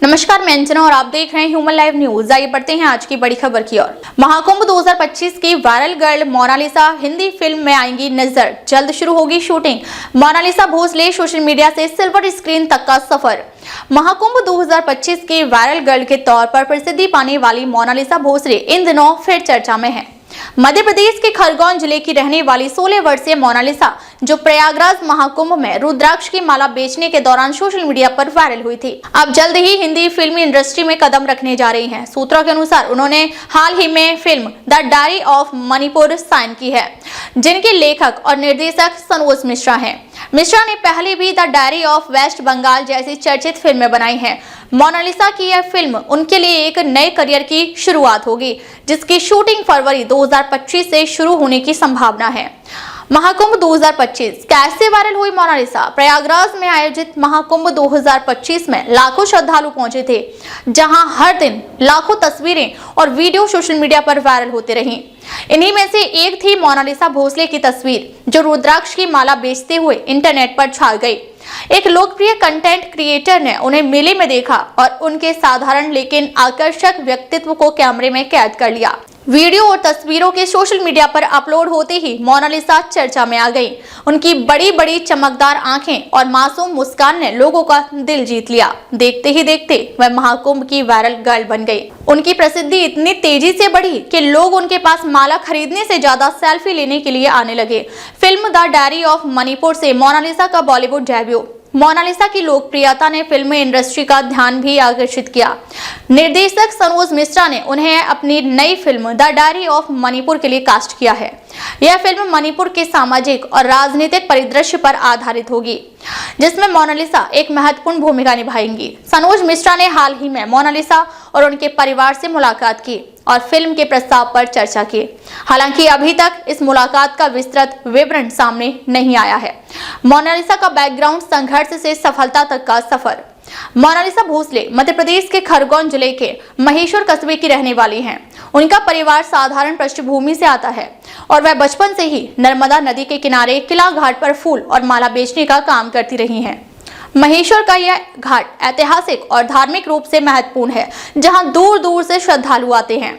नमस्कार, मैं अंजना और आप देख रहे हैं ह्यूमन लाइव न्यूज। आइए बढ़ते हैं आज की बड़ी खबर की ओर। महाकुंभ 2025 की viral girl Monalisa Hindi film में आएंगी नजर, जल्द शुरू होगी shooting. Monalisa Bhosle social media से सिल्वर स्क्रीन तक का सफर। महाकुंभ 2025 की वायरल गर्ल के तौर पर प्रसिद्धि पाने वाली मोनालिसा भोसले इन दिनों फिर चर्चा में है। मध्य प्रदेश के खरगोन जिले की रहने वाली 16 वर्षीय मोनालिसा, जो प्रयागराज महाकुंभ में रुद्राक्ष की माला बेचने के दौरान सोशल मीडिया पर वायरल हुई थी, अब जल्द ही हिंदी फिल्मी इंडस्ट्री में कदम रखने जा रही हैं। सूत्रों के अनुसार उन्होंने हाल ही में film the diary of Manipur sign की है, जिनके लेखक और निर्देशक सनोज मिश्रा हैं। मिश्रा ने पहले भी the diary of West Bengal जैसी चर्चित फिल्में बनाई हैं। मोनालिसा की यह फिल्म उनके लिए एक नए करियर की शुरुआत होगी, जिसकी शूटिंग फरवरी 2025 से शुरू होने की संभावना है। महाकुंभ 2025 कैसे वायरल हुई मोनालिसा? प्रयागराज में आयोजित महाकुंभ 2025 में लाखों श्रद्धालु पहुंचे थे, जहां हर दिन लाखों तस्वीरें और वीडियो सोशल मीडिया पर वायरल होते रहीं। इन्हीं में से एक थी मोनालिसा भोसले की तस्वीर, जो रुद्राक्ष की माला बेचते हुए इंटरनेट पर छा गई। एक लोकप्रिय कंटेंट क्रिएटर ने उन्हें मेले में देखा और उनके साधारण लेकिन आकर्षक व्यक्तित्व को कैमरे में कैद कर लिया। वीडियो और तस्वीरों के सोशल मीडिया पर अपलोड होते ही मोनालिसा चर्चा में आ गई। उनकी बड़ी बड़ी चमकदार आंखें और मासूम मुस्कान ने लोगों का दिल जीत लिया। देखते ही देखते वह महाकुंभ की वायरल गर्ल बन गई। उनकी प्रसिद्धि इतनी तेजी से बढ़ी कि लोग उनके पास माला खरीदने से ज्यादा सेल्फी लेने के लिए आने लगे। Film the diary of Manipur से मोनालिसा का बॉलीवुड डेब्यू। मोनालिसा की लोकप्रियता ने फिल्म इंडस्ट्री का ध्यान भी आकर्षित किया। निर्देशक सनोज मिश्रा ने उन्हें अपनी नई film the diary of Manipur के लिए कास्ट किया है। यह फिल्म मणिपुर के सामाजिक और राजनीतिक परिदृश्य पर आधारित होगी, जिसमें मोनालिसा एक महत्वपूर्ण भूमिका निभाएंगी। सनोज मिश्रा ने हाल ही में मोनालिसा और उनके परिवार से मुलाकात की और फिल्म के प्रस्ताव पर चर्चा की। हालांकि अभी तक इस मुलाकात का विस्तृत विवरण सामने नहीं आया है। मोनालिसा का बैकग्राउंड संघर्ष से सफलता तक का सफर। मोनालिसा भोसले मध्य प्रदेश के खरगोन जिले के महेश्वर कस्बे की रहने वाली हैं। उनका परिवार साधारण पृष्ठभूमि से आता है और वह बचपन से ही नर्मदा नदी के किनारे किला घाट पर फूल और माला बेचने का काम करती रही हैं। महेश्वर का यह घाट ऐतिहासिक और धार्मिक रूप से महत्वपूर्ण है, जहां दूर दूर से श्रद्धालु आते हैं।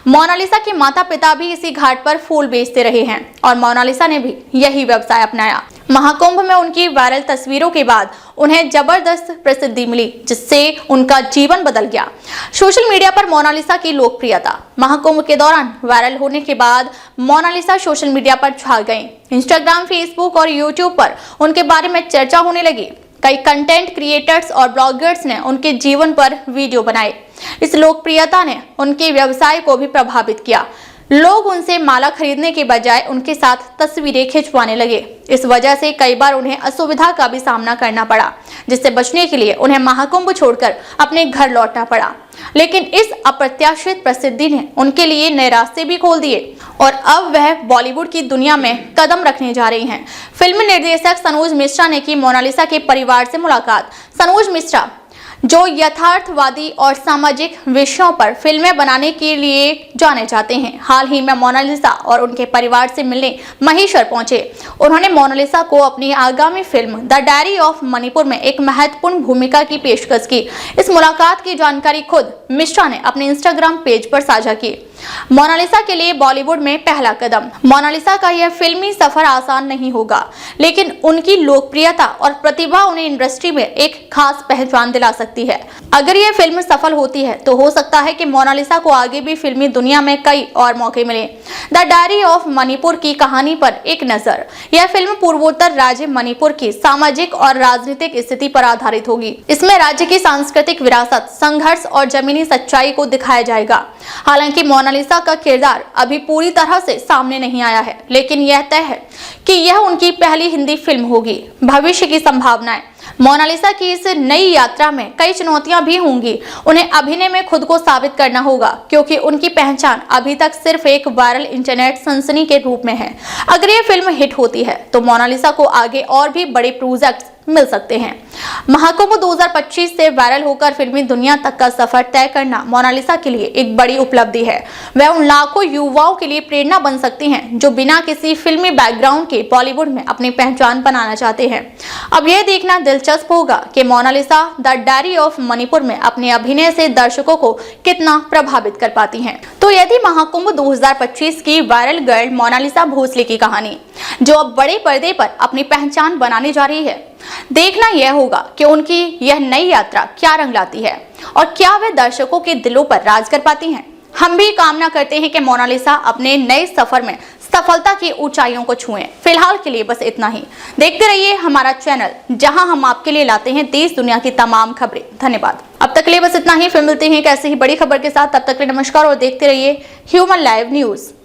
मोनालिसा के माता पिता भी इसी घाट पर फूल बेचते रहे हैं और मोनालिसा ने भी यही व्यवसाय अपनाया। महाकुंभ में उनकी वायरल तस्वीरों के बाद उन्हें जबरदस्त प्रसिद्धि मिली, जिससे उनका जीवन बदल गया। सोशल मीडिया पर मोनालिसा की लोकप्रियता। महाकुंभ के दौरान वायरल होने के बाद मोनालिसा सोशल मीडिया पर छा गईं। इंस्टाग्राम, फेसबुक और यूट्यूब पर उनके बारे में चर्चा होने लगी। कई कंटेंट क्रिएटर्स और ब्लॉगर्स ने उनके जीवन पर वीडियो बनाए। इस लोकप्रियता ने उनके व्यवसाय को भी प्रभावित किया। लोग उनसे माला खरीदने के बजाय उनके साथ तस्वीरें खिंचवाने लगे। इस वजह से कई बार उन्हें असुविधा का भी सामना करना पड़ा, जिससे बचने के लिए उन्हें महाकुंभ छोड़कर अपने घर लौटना पड़ा। लेकिन इस अप्रत्याशित प्रसिद्धि ने उनके लिए नए रास्ते भी खोल दिए और अब वह बॉलीवुड की दुनिया में कदम रखने जा रही हैं। फिल्म निर्देशक सनोज मिश्रा ने की मोनालिसा के परिवार से मुलाकात। सनोज मिश्रा, जो यथार्थवादी और सामाजिक विषयों पर फिल्में बनाने के लिए जाने जाते हैं, हाल ही में मोनालिसा और उनके परिवार से मिलने महेश्वर पहुंचे। उन्होंने मोनालिसा को अपनी आगामी film the diary of Manipur में एक महत्वपूर्ण भूमिका की पेशकश की। इस मुलाकात की जानकारी खुद मिश्रा ने अपने इंस्टाग्राम पेज पर साझा की। मोनालिसा के लिए बॉलीवुड में पहला कदम। मोनालिसा का यह फिल्मी सफर आसान नहीं होगा, लेकिन उनकी लोकप्रियता और प्रतिभा उन्हें इंडस्ट्री में एक खास पहचान दिला सकती है। अगर यह फिल्म सफल होती है तो हो सकता है कि मोनालिसा को आगे भी फिल्मी दुनिया में कई और मौके मिले। द डायरी ऑफ मणिपुर की कहानी पर एक नजर। यह फिल्म पूर्वोत्तर राज्य मणिपुर की सामाजिक और राजनीतिक स्थिति पर आधारित होगी। इसमें राज्य की सांस्कृतिक विरासत, संघर्ष और जमीनी सच्चाई को दिखाया जाएगा। हालांकि मोनालिसा का किरदार अभी पूरी तरह से सामने नहीं आया है, लेकिन यह तय है कि यह उनकी पहली हिंदी फिल्म होगी। भविष्य की संभावनाएं। मोनालिसा की इस नई यात्रा में कई चुनौतियां भी होंगी। उन्हें अभिनय में खुद को साबित करना होगा, क्योंकि उनकी पहचान अभी तक सिर्फ एक वायरल इंटरनेट सनसनी के रूप में है। अगर यह फिल्म हिट होती है तो मोनालिसा को आगे और भी बड़े प्रोजेक्ट्स मिल सकते हैं। महाकुंभ 2025 से वायरल होकर फिल्मी दुनिया तक का सफर तय करना मोनालिसा के लिए एक बड़ी उपलब्धि है। वह उन लाखों युवाओं के लिए प्रेरणा बन सकती हैं जो बिना किसी फिल्मी बैकग्राउंड के के बॉलीवुड में अपनी पहचान बनाना चाहते हैं। अब यह देखना दिलचस्प होगा कि Monalisa the diary of Manipur में अपने अभिनय से दर्शकों को कितना प्रभावित कर पाती हैं। तो यदि महाकुंभ 2025 की वायरल गर्ल मोनालिसा भोसले की कहानी जो अब बड़े पर्दे पर अपनी पहचान बनाने जा रही है, देखना यह होगा कि उनकी यह नई यात्रा क्या रंग लाती है और क्या वे दर्शकों के दिलों पर राज कर पाती हैं। हम भी कामना करते हैं कि मोनालिसा अपने नए सफर में सफलता की ऊंचाइयों को छुएं। फिलहाल के लिए बस इतना ही। देखते रहिए हमारा चैनल, जहां हम आपके लिए लाते हैं देश दुनिया की तमाम खबरें। धन्यवाद। अब तक के लिए बस इतना ही। फिर मिलते हैं एक ऐसे ही बड़ी खबर के साथ। तब तक के लिए नमस्कार और देखते रहिए ह्यूमन लाइव न्यूज।